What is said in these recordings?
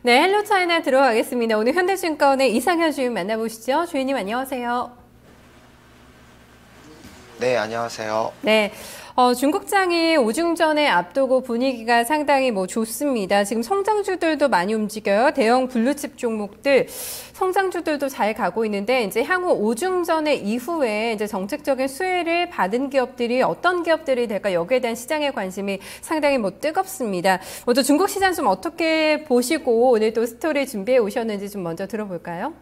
네, 헬로 차이나 들어가겠습니다. 오늘 현대증권의 이상현 주인 만나보시죠. 주인님 안녕하세요. 네, 안녕하세요. 네, 중국장이 오중전에 앞두고 분위기가 상당히 좋습니다. 지금 성장주들도 많이 움직여요. 대형 블루칩 종목들 성장주들도 잘 가고 있는데 이제 향후 오중전의 이후에 이제 정책적인 수혜를 받은 기업들이 어떤 기업들이 될까 여기에 대한 시장의 관심이 상당히 뜨겁습니다. 먼저 중국 시장 좀 어떻게 보시고 오늘 또 스토리 준비해 오셨는지 좀 먼저 들어볼까요?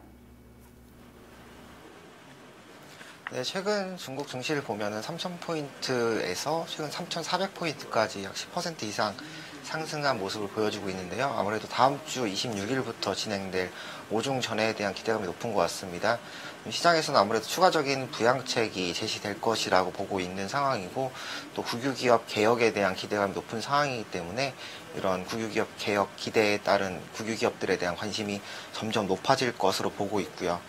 네, 최근 중국 증시를 보면은 3,000포인트에서 최근 3,400포인트까지 약 10% 이상 상승한 모습을 보여주고 있는데요. 아무래도 다음 주 26일부터 진행될 오중전에 대한 기대감이 높은 것 같습니다. 시장에서는 아무래도 추가적인 부양책이 제시될 것이라고 보고 있는 상황이고, 또 국유기업 개혁에 대한 기대감이 높은 상황이기 때문에 이런 국유기업 개혁 기대에 따른 국유기업들에 대한 관심이 점점 높아질 것으로 보고 있고요.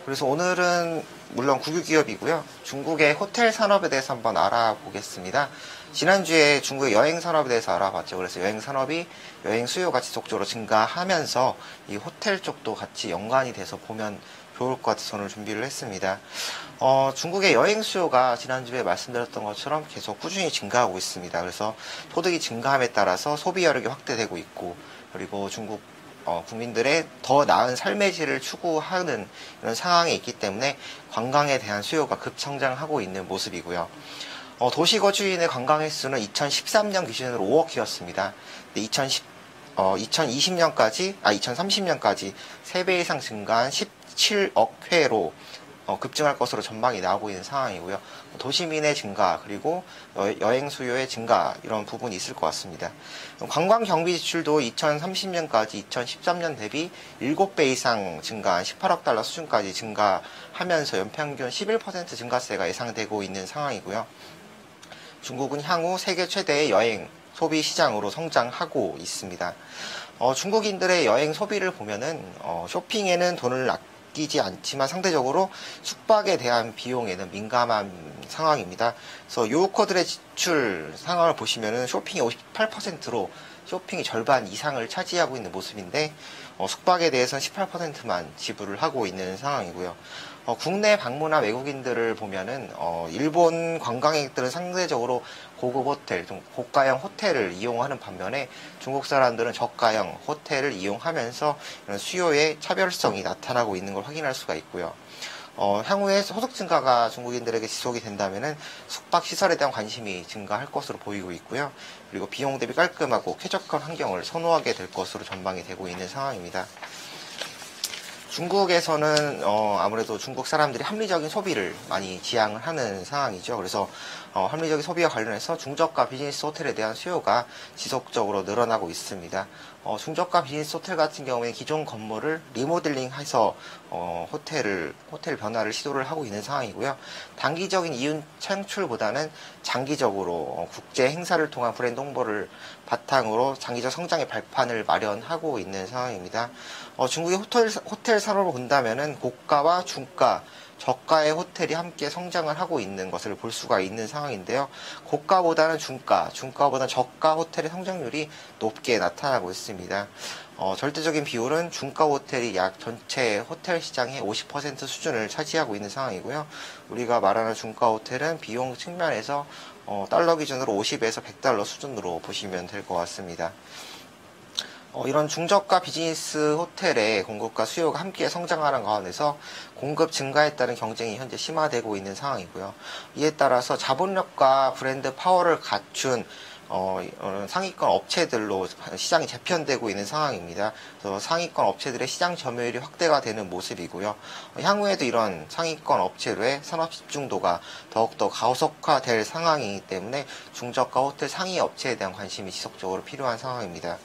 그래서 오늘은 물론 국유기업이고요. 중국의 호텔 산업에 대해서 한번 알아보겠습니다. 지난주에 중국의 여행 산업에 대해서 알아봤죠. 그래서 여행 산업이 여행 수요가 지속적으로 증가하면서 이 호텔 쪽도 같이 연관이 돼서 보면 좋을 것 같아서 오늘 준비를 했습니다. 중국의 여행 수요가 지난주에 말씀드렸던 것처럼 계속 꾸준히 증가하고 있습니다. 그래서 소득이 증가함에 따라서 소비 여력이 확대되고 있고, 그리고 중국 국민들의 더 나은 삶의 질을 추구하는 이런 상황에 있기 때문에 관광에 대한 수요가 급성장하고 있는 모습이고요. 도시거주인의 관광 횟수는 2013년 기준으로 5억이었습니다. 근데 2030년까지 3배 이상 증가한 17억 회로 급증할 것으로 전망이 나오고 있는 상황이고요. 도시민의 증가 그리고 여행 수요의 증가 이런 부분이 있을 것 같습니다. 관광 경비 지출도 2030년까지 2013년 대비 7배 이상 증가한 18억 달러 수준까지 증가하면서 연평균 11% 증가세가 예상되고 있는 상황이고요. 중국은 향후 세계 최대의 여행 소비 시장으로 성장하고 있습니다. 중국인들의 여행 소비를 보면은 쇼핑에는 돈을 아끼지 않지만 상대적으로 숙박에 대한 비용에는 민감한 상황입니다. 그래서 요커들의 지출 상황을 보시면은 쇼핑이 58%로 쇼핑이 절반 이상을 차지하고 있는 모습인데, 숙박에 대해서는 18%만 지불을 하고 있는 상황이고요. 국내 방문한 외국인들을 보면은 일본 관광객들은 상대적으로 고급 호텔, 좀 고가형 호텔을 이용하는 반면에 중국 사람들은 저가형 호텔을 이용하면서 이런 수요의 차별성이 나타나고 있는 걸 확인할 수가 있고요. 향후에 소득 증가가 중국인들에게 지속이 된다면은 숙박 시설에 대한 관심이 증가할 것으로 보이고 있고요. 그리고 비용 대비 깔끔하고 쾌적한 환경을 선호하게 될 것으로 전망이 되고 있는 상황입니다. 중국에서는 아무래도 중국 사람들이 합리적인 소비를 많이 지향을 하는 상황이죠. 그래서 합리적인 소비와 관련해서 중저가 비즈니스 호텔에 대한 수요가 지속적으로 늘어나고 있습니다. 중저가 비즈니스 호텔 같은 경우에 기존 건물을 리모델링해서 호텔 변화를 시도를 하고 있는 상황이고요. 단기적인 이윤 창출보다는 장기적으로 국제 행사를 통한 브랜드 홍보를 바탕으로 장기적 성장의 발판을 마련하고 있는 상황입니다. 중국의 호텔 산업을 본다면은 고가와 중가, 저가의 호텔이 함께 성장을 하고 있는 것을 볼 수가 있는 상황인데요. 고가보다는 중가보다는 저가 호텔의 성장률이 높게 나타나고 있습니다. 절대적인 비율은 중가 호텔이 약 전체 호텔 시장의 50% 수준을 차지하고 있는 상황이고요. 우리가 말하는 중가 호텔은 비용 측면에서 달러 기준으로 50에서 100달러 수준으로 보시면 될 것 같습니다. 이런 중저가 비즈니스 호텔의 공급과 수요가 함께 성장하는 가운데서 공급 증가에 따른 경쟁이 현재 심화되고 있는 상황이고요. 이에 따라서 자본력과 브랜드 파워를 갖춘 상위권 업체들로 시장이 재편되고 있는 상황입니다. 그래서 상위권 업체들의 시장 점유율이 확대가 되는 모습이고요. 향후에도 이런 상위권 업체로의 산업 집중도가 더욱더 가속화될 상황이기 때문에 중저가 호텔 상위 업체에 대한 관심이 지속적으로 필요한 상황입니다.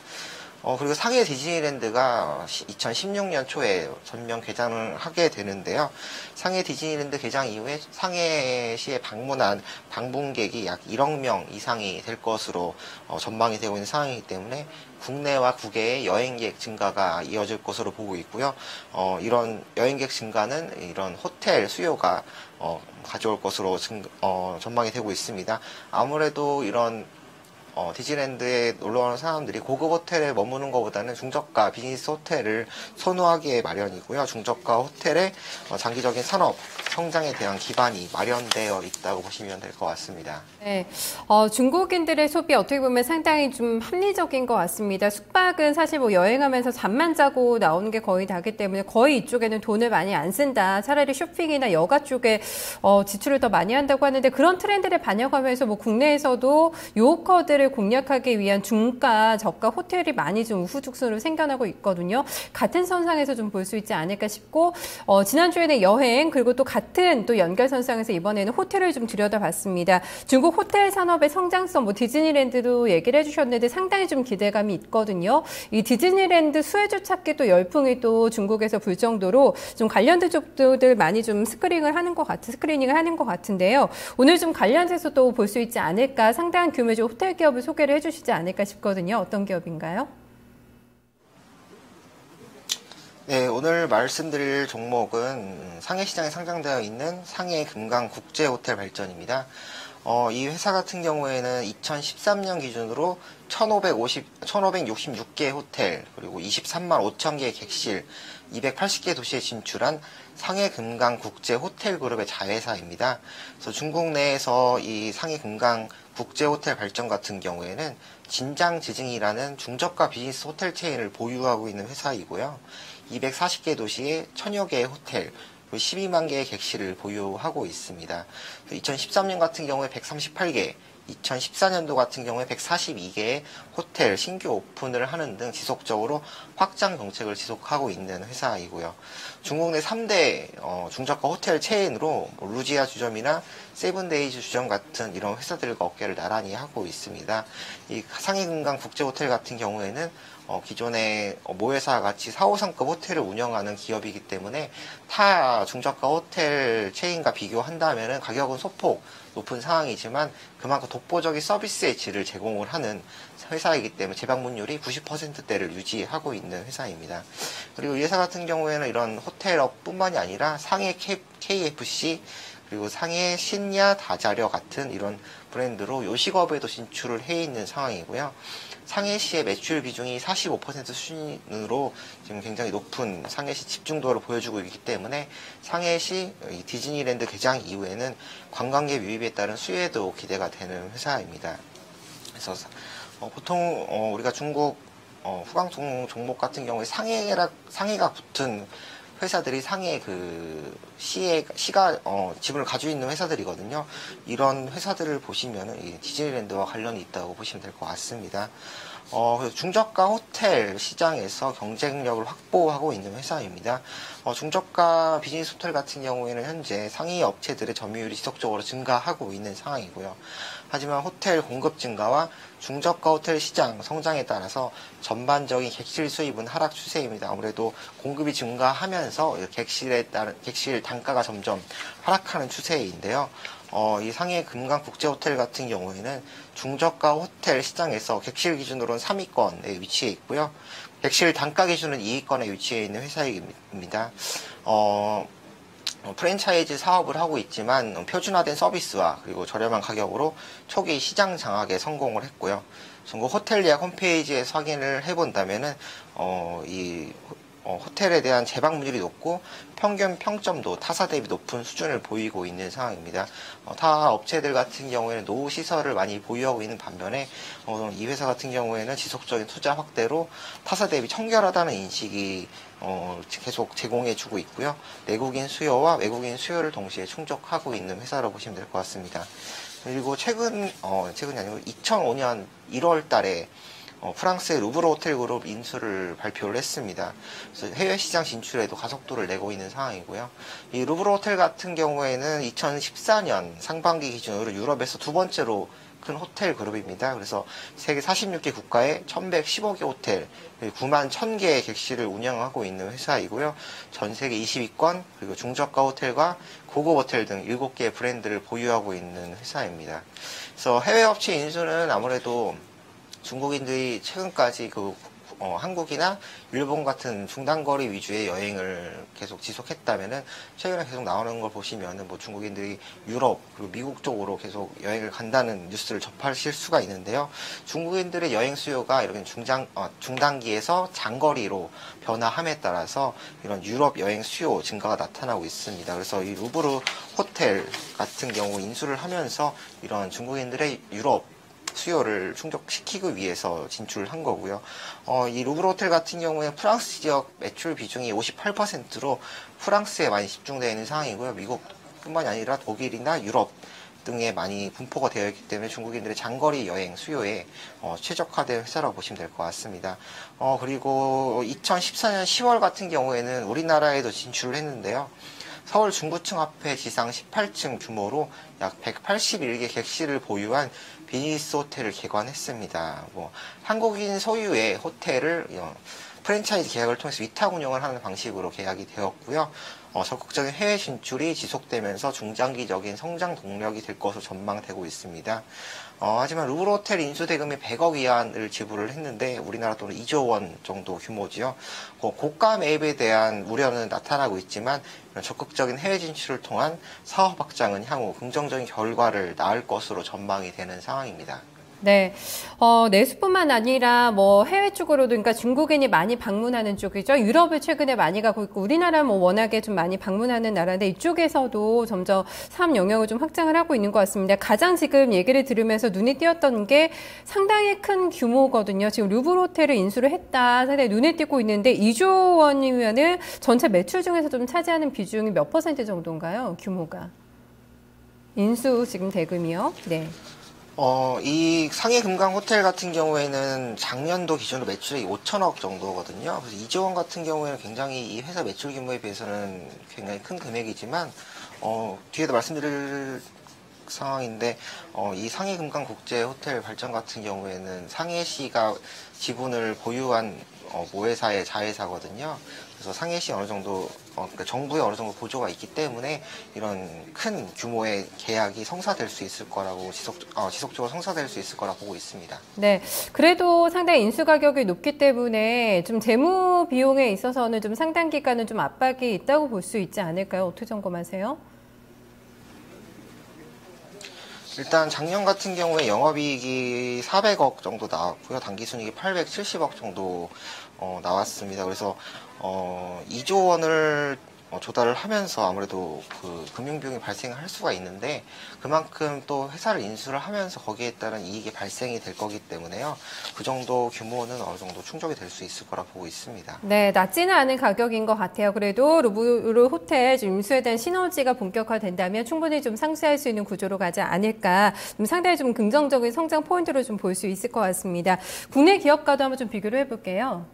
그리고 상해 디즈니랜드가 2016년 초에 전면 개장을 하게 되는데요. 상해 디즈니랜드 개장 이후에 상해시에 방문한 방문객이 약 1억 명 이상이 될 것으로 전망이 되고 있는 상황이기 때문에 국내와 국외의 여행객 증가가 이어질 것으로 보고 있고요. 이런 여행객 증가는 이런 호텔 수요가 가져올 것으로 전망이 되고 있습니다. 아무래도 이런 디즈니랜드에 놀러 오는 사람들이 고급 호텔에 머무는 것보다는 중저가 비즈니스 호텔을 선호하기에 마련이고요. 중저가 호텔의 장기적인 산업 성장에 대한 기반이 마련되어 있다고 보시면 될 것 같습니다. 네, 중국인들의 소비 어떻게 보면 상당히 좀 합리적인 것 같습니다. 숙박은 사실 뭐 여행하면서 잠만 자고 나오는 게 거의 다기 때문에 거의 이쪽에는 돈을 많이 안 쓴다. 차라리 쇼핑이나 여가 쪽에 지출을 더 많이 한다고 하는데 그런 트렌드를 반영하면서 뭐 국내에서도 요커들을 공략하기 위한 중가, 저가 호텔이 많이 좀 우후죽순으로 생겨나고 있거든요. 같은 선상에서 좀 볼 수 있지 않을까 싶고 지난주에는 여행 그리고 또 같은 또 연결선상에서 이번에는 호텔을 좀 들여다봤습니다. 중국 호텔 산업의 성장성, 뭐 디즈니랜드도 얘기를 해주셨는데 상당히 좀 기대감이 있거든요. 이 디즈니랜드 수혜주 찾기 또 열풍이 또 중국에서 불 정도로 좀 관련된 쪽들 많이 좀 스크리닝을 하는 것 같은데요. 오늘 좀 관련해서 또 볼 수 있지 않을까, 상당한 규모의 호텔 기업을 소개를 해주시지 않을까 싶거든요. 어떤 기업인가요? 네, 오늘 말씀드릴 종목은 상해시장에 상장되어 있는 상해금강국제호텔발전입니다. 이 회사 같은 경우에는 2013년 기준으로 1566개 호텔, 그리고 23만 5천 개의 객실, 280개 도시에 진출한 상해금강국제호텔그룹의 자회사입니다. 그래서 중국 내에서 이 상해금강국제호텔발전 같은 경우에는 진장지징이라는 중저가 비즈니스 호텔 체인을 보유하고 있는 회사이고요. 240개 도시에 1000여 개의 호텔, 12만 개의 객실을 보유하고 있습니다. 2013년 같은 경우에 138개, 2014년도 같은 경우에 142개의 호텔 신규 오픈을 하는 등 지속적으로 확장 정책을 지속하고 있는 회사이고요. 중국 내 3대 중저가 호텔 체인으로 루지아 주점이나 세븐데이즈 주점 같은 이런 회사들과 어깨를 나란히 하고 있습니다. 이 상해금강 국제호텔 같은 경우에는 기존의 모회사와 같이 4, 5성급 호텔을 운영하는 기업이기 때문에 타 중저가 호텔 체인과 비교한다면 가격은 소폭 높은 상황이지만 그만큼 독보적인 서비스의 질을 제공을 하는 회사이기 때문에 재방문율이 90%대를 유지하고 있는 회사입니다. 그리고 이 회사 같은 경우에는 이런 호텔업뿐만이 아니라 상해 KFC 그리고 상해 신야 다자려 같은 이런 브랜드로 요식업에도 진출을 해 있는 상황이고요. 상해시의 매출 비중이 45% 수준으로 지금 굉장히 높은 상해시 집중도를 보여주고 있기 때문에 상해시 디즈니랜드 개장 이후에는 관광객 유입에 따른 수혜도 기대가 되는 회사입니다. 그래서 보통 우리가 중국 후광 종목 같은 경우에 상해가 붙은 회사들이 상해 시가 지분을 가지고 있는 회사들이거든요. 이런 회사들을 보시면은 디즈니랜드와 관련이 있다고 보시면 될 것 같습니다. 중저가 호텔 시장에서 경쟁력을 확보하고 있는 회사입니다. 중저가 비즈니스 호텔 같은 경우에는 현재 상위 업체들의 점유율이 지속적으로 증가하고 있는 상황이고요. 하지만 호텔 공급 증가와 중저가 호텔 시장 성장에 따라서 전반적인 객실 수입은 하락 추세입니다. 아무래도 공급이 증가하면서 객실 단가가 점점 하락하는 추세인데요. 이 상해 금강국제호텔 같은 경우에는 중저가 호텔 시장에서 객실 기준으로는 3위권에 위치해 있고요. 객실 단가 기준은 2위권에 위치해 있는 회사입니다. 프랜차이즈 사업을 하고 있지만 표준화된 서비스와 그리고 저렴한 가격으로 초기 시장 장악에 성공을 했고요. 중국 호텔 예약 홈페이지에서 확인을 해본다면은 호텔에 대한 재방문율이 높고 평균 평점도 타사 대비 높은 수준을 보이고 있는 상황입니다. 타 업체들 같은 경우에는 노후 시설을 많이 보유하고 있는 반면에 이 회사 같은 경우에는 지속적인 투자 확대로 타사 대비 청결하다는 인식이 계속 제공해주고 있고요. 내국인 수요와 외국인 수요를 동시에 충족하고 있는 회사로 보시면 될 것 같습니다. 그리고 최근이 아니고 2005년 1월 달에 프랑스의 루브르 호텔 그룹 인수를 발표를 했습니다. 그래서 해외 시장 진출에도 가속도를 내고 있는 상황이고요. 이 루브르 호텔 같은 경우에는 2014년 상반기 기준으로 유럽에서 두 번째로 큰 호텔 그룹입니다. 그래서 세계 46개 국가에 1115개 호텔, 9만 1000개의 객실을 운영하고 있는 회사이고요. 전 세계 20위권, 그리고 중저가 호텔과 고급 호텔 등 7개의 브랜드를 보유하고 있는 회사입니다. 그래서 해외 업체 인수는 아무래도 중국인들이 최근까지 한국이나 일본 같은 중단거리 위주의 여행을 계속 지속했다면은 최근에 계속 나오는 걸 보시면은 뭐 중국인들이 유럽 그리고 미국 쪽으로 계속 여행을 간다는 뉴스를 접하실 수가 있는데요. 중국인들의 여행 수요가 이렇게 중단기에서 장거리로 변화함에 따라서 이런 유럽 여행 수요 증가가 나타나고 있습니다. 그래서 이 루브르 호텔 같은 경우 인수를 하면서 이런 중국인들의 유럽 수요를 충족시키기 위해서 진출한 거고요. 이 루브르 호텔 같은 경우에 프랑스 지역 매출 비중이 58%로 프랑스에 많이 집중되어 있는 상황이고요. 미국뿐만이 아니라 독일이나 유럽 등에 많이 분포가 되어 있기 때문에 중국인들의 장거리 여행 수요에 최적화된 회사라고 보시면 될 것 같습니다. 그리고 2014년 10월 같은 경우에는 우리나라에도 진출을 했는데요. 서울 중구청 앞에 지상 18층 규모로 약 181개 객실을 보유한 비즈니스 호텔을 개관했습니다. 한국인 소유의 호텔을 프랜차이즈 계약을 통해서 위탁 운영을 하는 방식으로 계약이 되었고요. 적극적인 해외 진출이 지속되면서 중장기적인 성장 동력이 될 것으로 전망되고 있습니다. 하지만 루브르 호텔 인수 대금이 100억 위안을 지불을 했는데 우리나라 돈은 2조 원 정도 규모지요. 고가 매입에 대한 우려는 나타나고 있지만 적극적인 해외 진출을 통한 사업 확장은 향후 긍정적인 결과를 낳을 것으로 전망이 되는 상황입니다. 네, 내수뿐만 아니라 뭐 해외 쪽으로도 그러니까 중국인이 많이 방문하는 쪽이죠. 유럽을 최근에 많이 가고 있고 우리나라 뭐 워낙에 좀 많이 방문하는 나라인데 이쪽에서도 점점 사업 영역을 좀 확장을 하고 있는 것 같습니다. 가장 지금 얘기를 들으면서 눈에 띄었던 게 상당히 큰 규모거든요. 지금 루브르 호텔을 인수를 했다. 상당히 눈에 띄고 있는데 2조 원이면은 전체 매출 중에서 좀 차지하는 비중이 몇 퍼센트 정도인가요? 규모가. 인수 지금 대금이요. 네. 이 상해 금강 호텔 같은 경우에는 작년도 기준으로 매출이 5천억 정도거든요. 그래서 2조 원 같은 경우에는 굉장히 이 회사 매출 규모에 비해서는 굉장히 큰 금액이지만, 뒤에도 말씀드릴 상황인데, 이 상해 금강 국제 호텔 발전 같은 경우에는 상해시가 지분을 보유한 모회사의 자회사거든요. 그래서 상해시 어느 정도, 그러니까 정부의 어느 정도 보조가 있기 때문에 이런 큰 규모의 계약이 성사될 수 있을 거라고 지속적으로 성사될 수 있을 거라고 보고 있습니다. 네. 그래도 상당히 인수 가격이 높기 때문에 좀 재무 비용에 있어서는 좀 상당 기간은 좀 압박이 있다고 볼 수 있지 않을까요? 어떻게 점검하세요? 일단 작년 같은 경우에 영업이익이 400억 정도 나왔고요. 당기순이익이 870억 정도 나왔습니다. 그래서 2조 원을 조달을 하면서 아무래도 그 금융비용이 발생할 수가 있는데 그만큼 또 회사를 인수를 하면서 거기에 따른 이익이 발생이 될 거기 때문에요. 그 정도 규모는 어느 정도 충족이 될 수 있을 거라 보고 있습니다. 네, 낮지는 않은 가격인 것 같아요. 그래도 루브르 호텔 인수에 대한 시너지가 본격화된다면 충분히 좀 상쇄할 수 있는 구조로 가지 않을까. 상당히 좀 긍정적인 성장 포인트로 좀 볼 수 있을 것 같습니다. 국내 기업과도 한번 좀 비교를 해볼게요.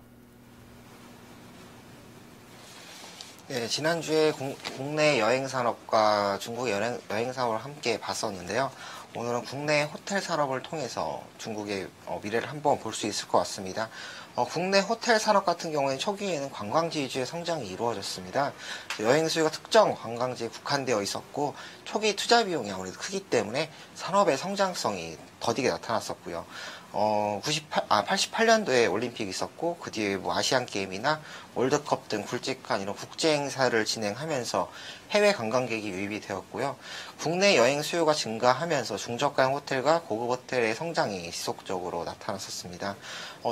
네, 지난주에 국내 여행산업과 중국 여행산업을 함께 봤었는데요. 오늘은 국내 호텔 산업을 통해서 중국의 미래를 한번 볼 수 있을 것 같습니다. 국내 호텔 산업 같은 경우에는 초기에는 관광지 위주의 성장이 이루어졌습니다. 여행 수요가 특정 관광지에 국한되어 있었고 초기 투자 비용이 아무래도 크기 때문에 산업의 성장성이 더디게 나타났었고요. 88년도에 올림픽이 있었고 그 뒤에 뭐 아시안 게임이나 월드컵 등 굵직한 이런 국제 행사를 진행하면서 해외 관광객이 유입이 되었고요. 국내 여행 수요가 증가하면서 중저가형 호텔과 고급 호텔의 성장이 지속적으로 나타났었습니다.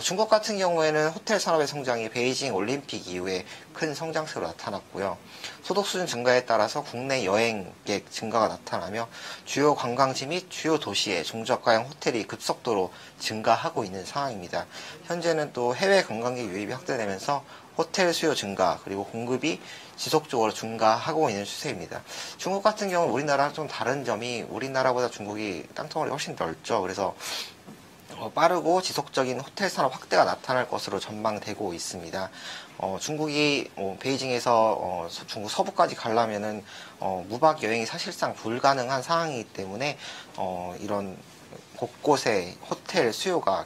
중국 같은 경우에는 호텔 산업의 성장이 베이징 올림픽 이후에 큰 성장세로 나타났고요. 소득 수준 증가에 따라서 국내 여행객 증가가 나타나며 주요 관광지 및 주요 도시의 중저가형 호텔이 급속도로 증가하고 있는 상황입니다. 현재는 또 해외 관광객 유입이 확대되면서 호텔 수요 증가 그리고 공급이 지속적으로 증가하고 있는 추세입니다. 중국 같은 경우는 우리나라랑 좀 다른 점이 우리나라보다 중국이 땅덩어리 훨씬 넓죠. 그래서 빠르고 지속적인 호텔 산업 확대가 나타날 것으로 전망되고 있습니다. 중국이 베이징에서 중국 서부까지 가려면은 무박 여행이 사실상 불가능한 상황이기 때문에 이런 곳곳에 호텔 수요가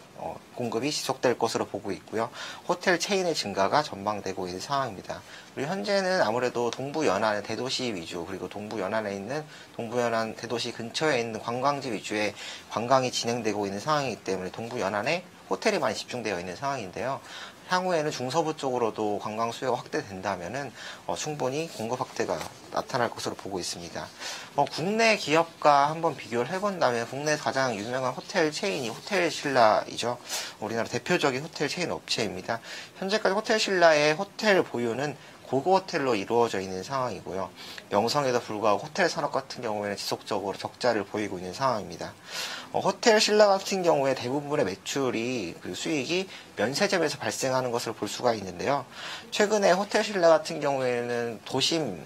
공급이 지속될 것으로 보고 있고요. 호텔 체인의 증가가 전망되고 있는 상황입니다. 그리고 현재는 아무래도 동부 연안의 대도시 위주 그리고 동부 연안에 있는 동부 연안 대도시 근처에 있는 관광지 위주의 관광이 진행되고 있는 상황이기 때문에 동부 연안에 호텔이 많이 집중되어 있는 상황인데요. 향후에는 중서부 쪽으로도 관광 수요가 확대된다면은 충분히 공급 확대가 나타날 것으로 보고 있습니다. 국내 기업과 한번 비교를 해본다면 국내 가장 유명한 호텔 체인이 호텔신라이죠. 우리나라 대표적인 호텔 체인 업체입니다. 현재까지 호텔신라의 호텔 보유는 고급 호텔로 이루어져 있는 상황이고요. 명성에도 불구하고 호텔 산업 같은 경우에는 지속적으로 적자를 보이고 있는 상황입니다. 호텔 신라 같은 경우에 대부분의 매출이 수익이 면세점에서 발생하는 것을 볼 수가 있는데요. 최근에 호텔 신라 같은 경우에는 도심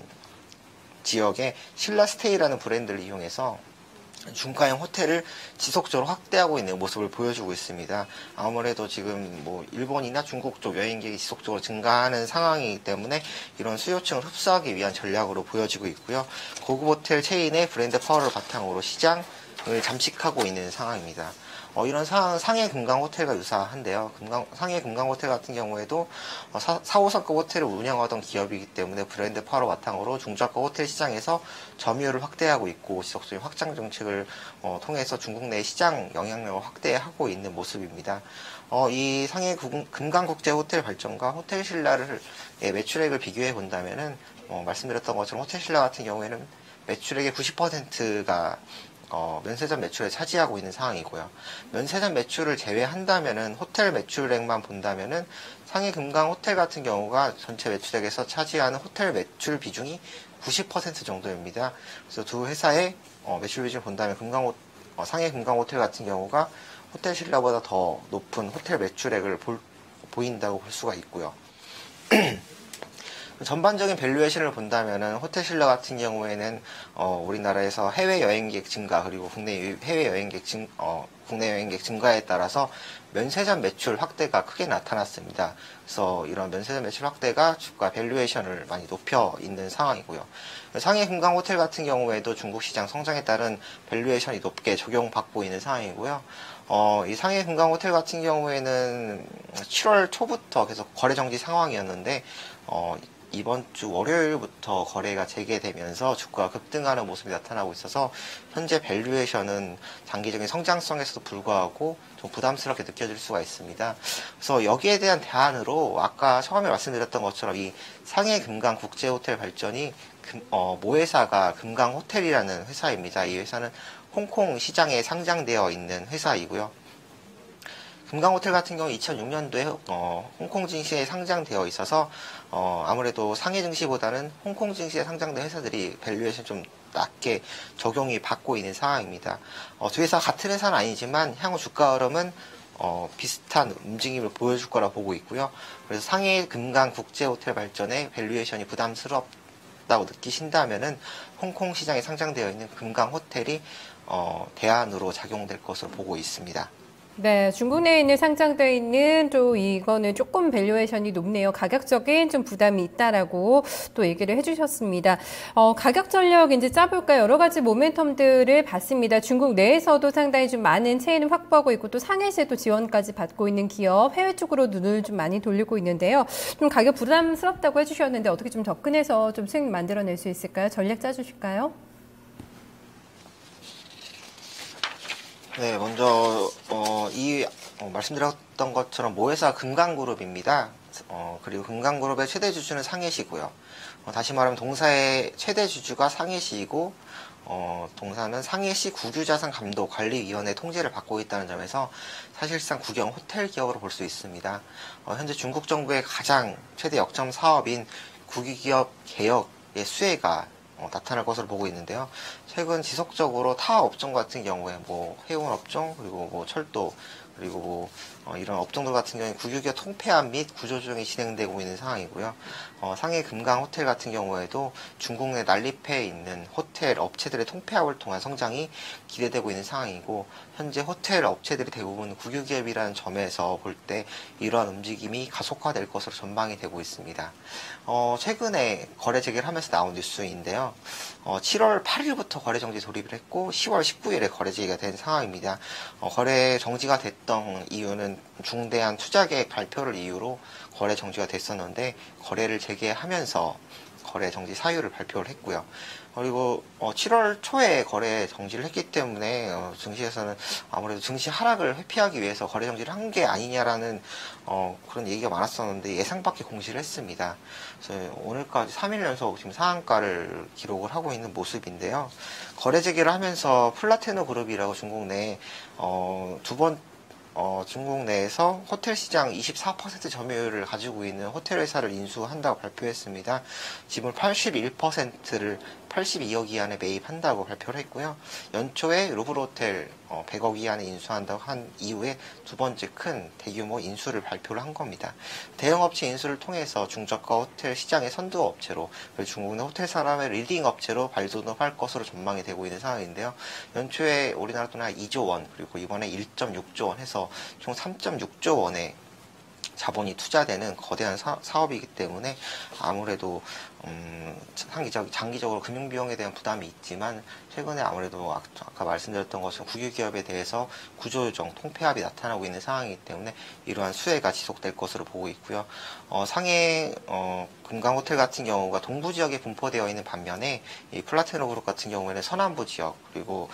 지역에 신라스테이라는 브랜드를 이용해서 중가형 호텔을 지속적으로 확대하고 있는 모습을 보여주고 있습니다. 아무래도 지금 뭐 일본이나 중국 쪽 여행객이 지속적으로 증가하는 상황이기 때문에 이런 수요층을 흡수하기 위한 전략으로 보여지고 있고요. 고급 호텔 체인의 브랜드 파워를 바탕으로 시장을 잠식하고 있는 상황입니다. 이런 상황은 상해 금강 호텔과 유사한데요. 상해 금강 호텔 같은 경우에도 4, 5성급 호텔을 운영하던 기업이기 때문에 브랜드 파워를 바탕으로 중저가 호텔 시장에서 점유율을 확대하고 있고 지속적인 확장 정책을 통해서 중국 내 시장 영향력을 확대하고 있는 모습입니다. 이 상해 금강국제 호텔 발전과 호텔 신라를 매출액을 비교해 본다면은 말씀드렸던 것처럼 호텔 신라 같은 경우에는 매출액의 90%가 면세점 매출에 차지하고 있는 상황이고요. 면세점 매출을 제외한다면은 호텔 매출액만 본다면은 상해 금강 호텔 같은 경우가 전체 매출액에서 차지하는 호텔 매출 비중이 90% 정도입니다. 그래서 두 회사의 매출 비중을 본다면 상해 금강 호텔 같은 경우가 호텔 신라보다 더 높은 호텔 매출액을 보인다고 볼 수가 있고요. 전반적인 밸류에이션을 본다면은 호텔 신라 같은 경우에는 우리나라에서 해외 여행객 증가 그리고 국내 여행객 증가에 따라서 면세점 매출 확대가 크게 나타났습니다. 그래서 이런 면세점 매출 확대가 주가 밸류에이션을 많이 높여 있는 상황이고요. 상해 금강 호텔 같은 경우에도 중국 시장 성장에 따른 밸류에이션이 높게 적용받고 있는 상황이고요. 이 상해 금강 호텔 같은 경우에는 7월 초부터 계속 거래 정지 상황이었는데 이번 주 월요일부터 거래가 재개되면서 주가가 급등하는 모습이 나타나고 있어서 현재 밸류에이션은 장기적인 성장성에서도 불구하고 좀 부담스럽게 느껴질 수가 있습니다. 그래서 여기에 대한 대안으로 아까 처음에 말씀드렸던 것처럼 이 상해 금강 국제 호텔 발전이 모회사가 금강호텔이라는 회사입니다. 이 회사는 홍콩 시장에 상장되어 있는 회사이고요. 금강호텔 같은 경우 2006년도에 홍콩 증시에 상장되어 있어서 아무래도 상해 증시보다는 홍콩 증시에 상장된 회사들이 밸류에이션 좀 낮게 적용이 받고 있는 상황입니다. 두 회사 같은 회사는 아니지만 향후 주가 흐름은 비슷한 움직임을 보여줄 거라 보고 있고요. 그래서 상해 금강 국제 호텔 발전의 밸류에이션이 부담스럽다고 느끼신다면은 홍콩 시장에 상장되어 있는 금강 호텔이 대안으로 작용될 것으로 보고 있습니다. 네, 중국 내에 있는 상장되어 있는 또 이거는 조금 밸류에이션이 높네요. 가격적인 좀 부담이 있다라고 또 얘기를 해주셨습니다. 가격 전력 이제 짜볼까 여러 가지 모멘텀들을 봤습니다. 중국 내에서도 상당히 좀 많은 체인을 확보하고 있고 또 상해시에도 지원까지 받고 있는 기업 해외 쪽으로 눈을 좀 많이 돌리고 있는데요. 좀 가격 부담스럽다고 해주셨는데 어떻게 좀 접근해서 좀 수익 만들어낼 수 있을까요? 전략 짜주실까요? 네, 먼저 말씀드렸던 것처럼 모회사 금강그룹입니다. 그리고 금강그룹의 최대 주주는 상해시고요. 다시 말하면 동사의 최대 주주가 상해시이고 동사는 상해시 국유자산감독관리위원회 통제를 받고 있다는 점에서 사실상 국영 호텔 기업으로 볼 수 있습니다. 현재 중국 정부의 가장 최대 역점 사업인 국유기업 개혁의 수혜가 나타날 것으로 보고 있는데요. 최근 지속적으로 타 업종 같은 경우에 해운 업종 그리고 철도 그리고 이런 업종들 같은 경우에 국유기업 통폐합 및 구조조정이 진행되고 있는 상황이고요. 상해 금강 호텔 같은 경우에도 중국 내 난립해에 있는 호텔 업체들의 통폐합을 통한 성장이 기대되고 있는 상황이고 현재 호텔 업체들이 대부분 국유기업이라는 점에서 볼 때 이러한 움직임이 가속화될 것으로 전망이 되고 있습니다. 최근에 거래 재개를 하면서 나온 뉴스인데요. 7월 8일부터 거래 정지 돌입을 했고 10월 19일에 거래 재개가 된 상황입니다. 거래 정지가 됐던 이유는 중대한 투자 계획 발표를 이유로 거래 정지가 됐었는데 거래를 재개하면서 거래 정지 사유를 발표를 했고요. 그리고 7월 초에 거래 정지를 했기 때문에 증시에서는 아무래도 증시 하락을 회피하기 위해서 거래 정지를 한 게 아니냐라는 그런 얘기가 많았었는데 예상 밖의 공시를 했습니다. 그래서 오늘까지 3일 연속 지금 상한가를 기록을 하고 있는 모습인데요. 거래 재개를 하면서 플라테노 그룹이라고 중국 내 중국 내에서 호텔 시장 24% 점유율을 가지고 있는 호텔 회사를 인수한다고 발표했습니다. 지분 81%를 82억 위안에 매입한다고 발표를 했고요. 연초에 루브르 호텔 100억 위안에 인수한다고 한 이후에 두 번째 큰 대규모 인수를 발표를 한 겁니다. 대형 업체 인수를 통해서 중저가 호텔 시장의 선도 업체로 중국 내 호텔 산업의 리딩 업체로 발돋움할 것으로 전망이 되고 있는 상황인데요. 연초에 우리나라 돈 한 2조 원 그리고 이번에 1.6조 원 해서 총 3.6조 원의 자본이 투자되는 거대한 사업이기 때문에 아무래도 장기적으로 금융비용에 대한 부담이 있지만 최근에 아무래도 아까 말씀드렸던 것처럼 국유기업에 대해서 구조조정, 통폐합이 나타나고 있는 상황이기 때문에 이러한 수혜가 지속될 것으로 보고 있고요. 상해 금강호텔 같은 경우가 동부 지역에 분포되어 있는 반면에 이 플라테노 그룹 같은 경우에는 서남부 지역 그리고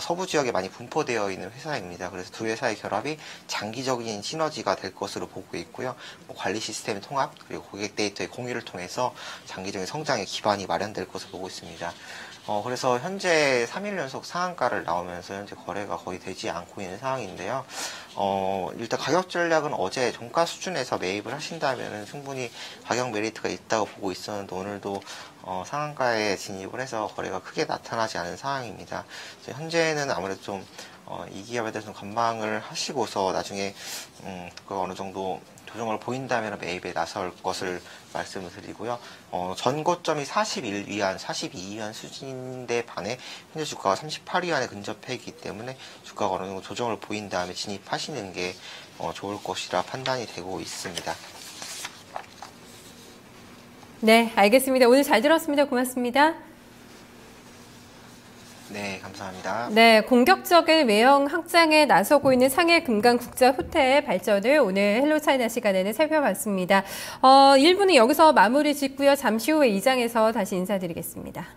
서부 지역에 많이 분포되어 있는 회사입니다. 그래서 두 회사의 결합이 장기적인 시너지가 될 것으로 보고 있고요. 관리 시스템 통합 그리고 고객 데이터의 공유를 통해서 장기적인 성장의 기반이 마련될 것으로 보고 있습니다. 그래서 현재 3일 연속 상한가를 나오면서 현재 거래가 거의 되지 않고 있는 상황인데요. 일단 가격 전략은 어제 종가 수준에서 매입을 하신다면 충분히 가격 메리트가 있다고 보고 있었는데 오늘도 상한가에 진입을 해서 거래가 크게 나타나지 않은 상황입니다. 현재는 아무래도 좀 이 기업에 대해서 관망을 하시고서 나중에 어느 정도 조정을 보인다면 매입에 나설 것을 말씀을 드리고요. 전고점이 41위안, 42위안 수준인데 반해 현재 주가가 38위안에 근접해 있기 때문에 주가가 어느 정도 조정을 보인 다음에 진입하시는 게 좋을 것이라 판단이 되고 있습니다. 네, 알겠습니다. 오늘 잘 들었습니다. 고맙습니다. 네, 감사합니다. 네, 공격적인 외형 확장에 나서고 있는 상해 금강국자 호텔 발전을 오늘 헬로차이나 시간에는 살펴봤습니다. 1부는 여기서 마무리 짓고요. 잠시 후에 2장에서 다시 인사드리겠습니다.